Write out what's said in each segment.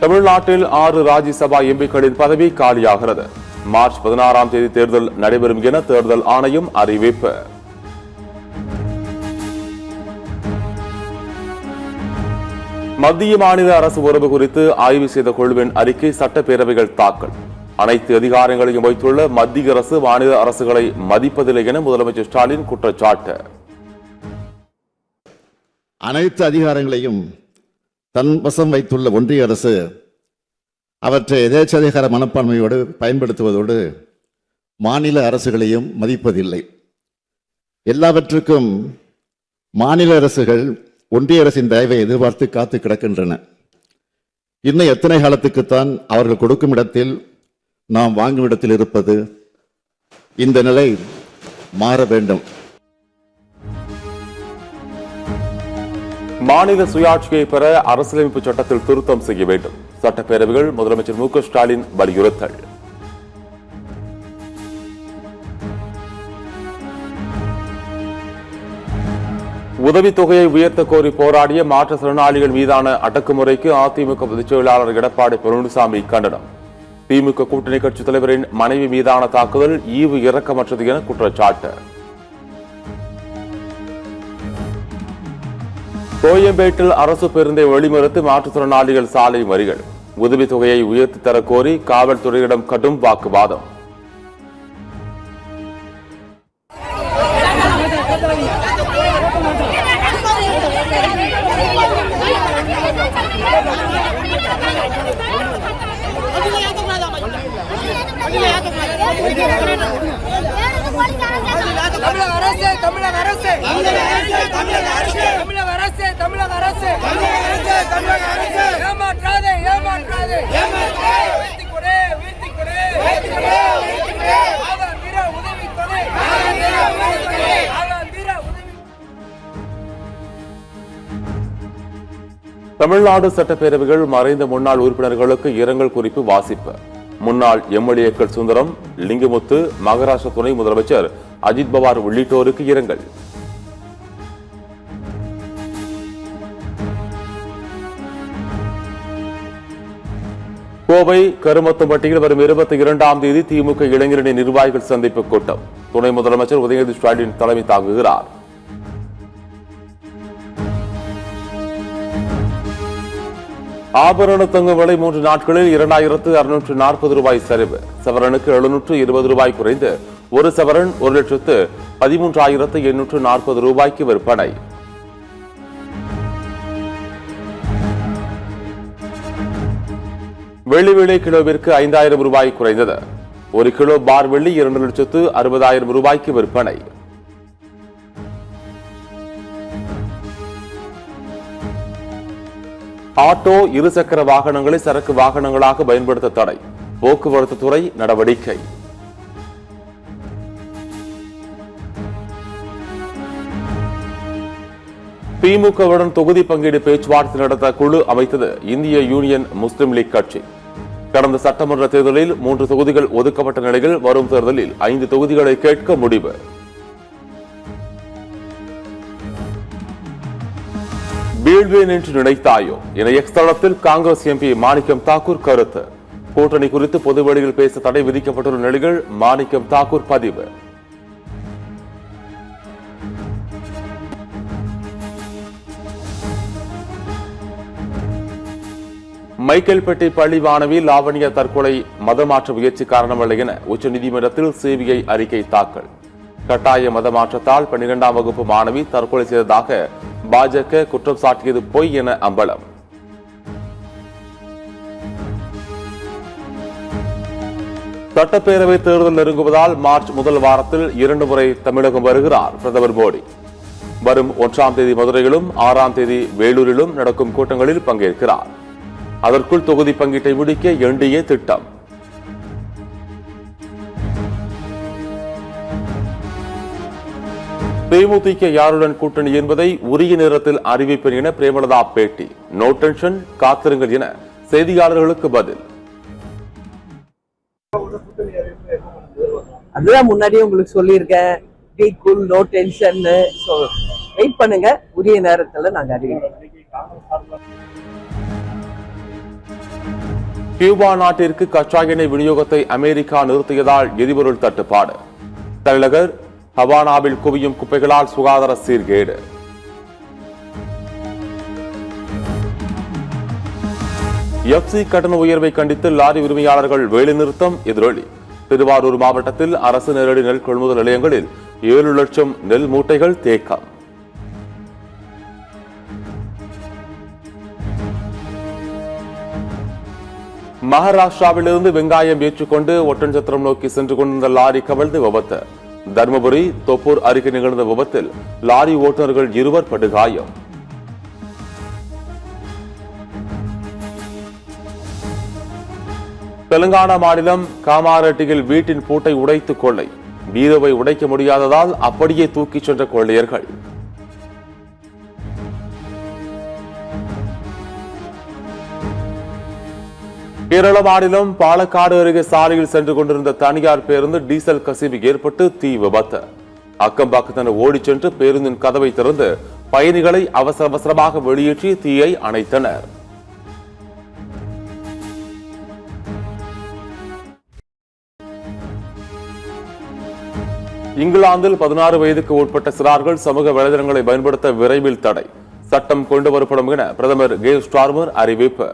தமிழ்நாட்டில் 6 ராஜ்யசபா எம்பிக்களின் பதவி காலியாகிறது. மார்ச் 16ஆம் தேதி தேர்தல் நடைபெறும் என தேர்தல் ஆணையம் அறிவிப்பு. மத்திய மாநில அரசு உறவு குறித்து ஆய்வு செய்த குழுவின் அறிக்கை சட்டப்பேரவைகள் தாக்கல். அனைத்து அதிகாரங்களையும் வைத்துள்ள மத்திய அரசு மாநில அரசுகளை மதிப்பதில்லை என முதலமைச்சர் ஸ்டாலின் குற்றச்சாட்டு. அனைத்து அதிகாரங்களையும் தன் வசம் வைத்துள்ள ஒன்றிய அரசு அவற்றை எதேச்சதிகார மனப்பான்மையோடு பயன்படுத்துவதோடு மாநில அரசுகளையும் மதிப்பதில்லை. எல்லாவற்றுக்கும் மாநில அரசுகள் ஒன்றிய அரசின் தயவை எதிர்பார்த்து காத்து கிடக்கின்றன. இன்னும் எத்தனை காலத்துக்குத்தான் அவர்கள் கொடுக்கும் இடத்தில் நாம் வாங்கும் இடத்தில் இருப்பது? இந்த நிலை மாற வேண்டும். மாநில சுயாட்சியை பெற அரசியலமைப்பு சட்டத்தில் திருத்தம் செய்ய வேண்டும். சட்டப்பேரவைகள் முதலமைச்சர் மு க ஸ்டாலின் வலியுறுத்தல். உதவித்தொகையை உயர்த்த கோரி போராடிய மாற்றுத்திறனாளிகள் மீதான அடக்குமுறைக்கு அதிமுக பொதுச் செயலாளர் எடப்பாடி பழனிசாமி கண்டனம். திமுக கூட்டணி கட்சித் தலைவரின் மனைவி மீதான தாக்குதல் ஈவு இரக்கமற்றது என குற்றச்சாட்டு. கோயம்பேட்டில் அரசு பேருந்தை வழிமறித்து மாற்றுத்திறனாளிகள் சாலை மறியல். உதவித்தொகையை உயர்த்தி தர கோரி காவல்துறையிடம் கடும் வாக்குவாதம். தமிழ்நாடு சட்டப்பேரவைகள் மறைந்த முன்னாள் உறுப்பினர்களுக்கு இரங்கல் குறிப்பு வாசிப்பு. முன்னாள் எம்எல்ஏக்கள் சுந்தரம், லிங்கமுத்து, மகாராஷ்டிர துணை முதலமைச்சர் அஜித் பவார் உள்ளிட்டோருக்கு இரங்கல். கோவை கருமத்தம்பட்டியில் வரும் 22ஆம் தேதி திமுக இளைஞரணி நிர்வாகிகள் சந்திப்பு கூட்டம். துணை முதலமைச்சர் உதயநிதி ஸ்டாலின் தலைமை தாங்குகிறார். ஆபரண தங்கம் விலை 3 நாட்களில் 2640 ரூபாய் சரிவு. சவரனுக்கு 720 ரூபாய் குறைந்து ஒரு சவரன் 1,13,840 ரூபாய்க்கு விற்பனை. வெள்ளி விலை கிலோவிற்கு 5000 ரூபாய் குறைந்தது. ஒரு கிலோ பார் வெள்ளி 2,60,000 ரூபாய்க்கு விற்பனை. ஆட்டோ, இருசக்கர வாகனங்களை சரக்கு வாகனங்களாக பயன்படுத்த தடை. போக்குவரத்து துறை நடவடிக்கை. திமுகவுடன் தொகுதி பங்கீடு பேச்சுவார்த்தை நடத்த குழு அமைத்தது இந்திய யூனியன் முஸ்லிம் லீக் கட்சி. கடந்த சட்டமன்ற தேர்தலில் 3 தொகுதிகள் ஒதுக்கப்பட்ட நிலையில் வரும் தேர்தலில் 5 தொகுதிகளை கேட்க முடிவு. வீழ்வேன் என்று நினைத்தாயோ என எக்ஸ் தளத்தில் காங்கிரஸ் எம்பி மாணிக்கம் தாக்கூர் கருத்து. கூட்டணி குறித்து பொதுவெளியில் பேச தடை விதிக்கப்பட்டுள்ள நிலையில் மாணிக்கம் தாக்கூர் பதிவு. மைக்கேல்பேட்டை பள்ளி மாணவி லாவண்யா தற்கொலை மதமாற்ற முயற்சி காரணமல்ல என உச்சநீதிமன்றத்தில் சிபிஐ அறிக்கை தாக்கல். கட்டாய மதமாற்றத்தால் 12ஆம் வகுப்பு மாணவி தற்கொலை செய்ததாக பாஜக குற்றம் சாட்டியது பொய் என அம்பலம். சட்டப்பேரவை தேர்தல் நெருங்குவதால் மார்ச் முதல் வாரத்தில் 2 முறை தமிழகம் வருகிறார் பிரதமர் மோடி. வரும் 1ஆம் தேதி மதுரையிலும் 6ஆம் தேதி வேலூரிலும் நடக்கும் கூட்டங்களில் பங்கேற்கிறார். அதற்குள் தொகுதி பங்கீட்டை முடிக்க என்டிஏ திட்டம். தேமுதிக யாருடன் கூட்டணி என்பதை உரிய நேரத்தில் அறிவிப்பேன் என பிரேமலதா பேட்டி. நோ டென்ஷன், காத்திருங்கள் என செய்தியாளர்களுக்கு பதில். அதுதான் முன்னாடியே உங்களுக்கு சொல்லியிருக்கேன். பீ கூல், நோ டென்ஷன். வெயிட் பண்ணுங்க, உரிய நேரத்துல நாங்க அறிவிப்போம். கியூபா நாட்டிற்கு கச்சா எண்ணெய் விநியோகத்தை அமெரிக்கா நிறுத்தியதால் எரிபொருள் தட்டுப்பாடு. தலைநகர் ஹவானாவில் குவியும் குப்பைகளால் சுகாதார சீர்கேடு. எஃப்சி கட்டண உயர்வை கண்டித்து லாரி உரிமையாளர்கள் வேலைநிறுத்தம் எதிரொலி. திருவாரூர் மாவட்டத்தில் அரசு நேரடி நெல் கொள்முதல் நிலையங்களில் 7 லட்சம் நெல் மூட்டைகள் தேக்கம். மகாராஷ்டிராவிலிருந்து வெங்காயம் ஏற்றுக்கொண்டு ஒட்டன்சத்திரம் நோக்கி சென்று கொண்டிருந்த லாரி கவிழ்ந்து விபத்து. தருமபுரி தொப்பூர் அருகே நிகழ்ந்த விபத்தில் லாரி ஓட்டுநர்கள் 2 படுகாயம். தெலுங்கானா மாநிலம் காமாரெட்டியில் வீட்டின் பூட்டை உடைத்து கொள்ளை. பீரோவை உடைக்க முடியாததால் அப்படியே தூக்கிச் சென்ற கொள்ளையர்கள். கேரள மாநிலம் பாலக்காடு அருகே சாலையில் சென்று கொண்டிருந்த தனியார் பேருந்து டீசல் கசிவு ஏற்பட்டு தீ விபத்து. அக்கம்பக்கத்தினர் ஓடிச் சென்று பேருந்தின் கதவை திறந்து பயணிகளை அவசரமாக வெளியேற்றி தீயை அணைத்தனர். இங்கிலாந்தில் 16 வயதுக்கு உட்பட்ட சிறார்கள் சமூக வலைதளங்களை பயன்படுத்த விரைவில் தடை. சட்டம் கொண்டு வரப்படும் என பிரதமர் கீர் ஸ்டார்மர் அறிவிப்பு.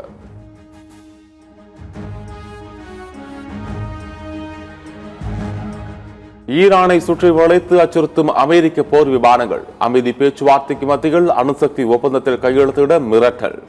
ஈரானை சுற்றி வளைத்து அச்சுறுத்தும் அமெரிக்க போர் விமானங்கள். அமைதி பேச்சுவார்த்தைக்கு மத்தியில் அணுசக்தி ஒப்பந்தத்தில் கையெழுத்திட மிரட்டல்.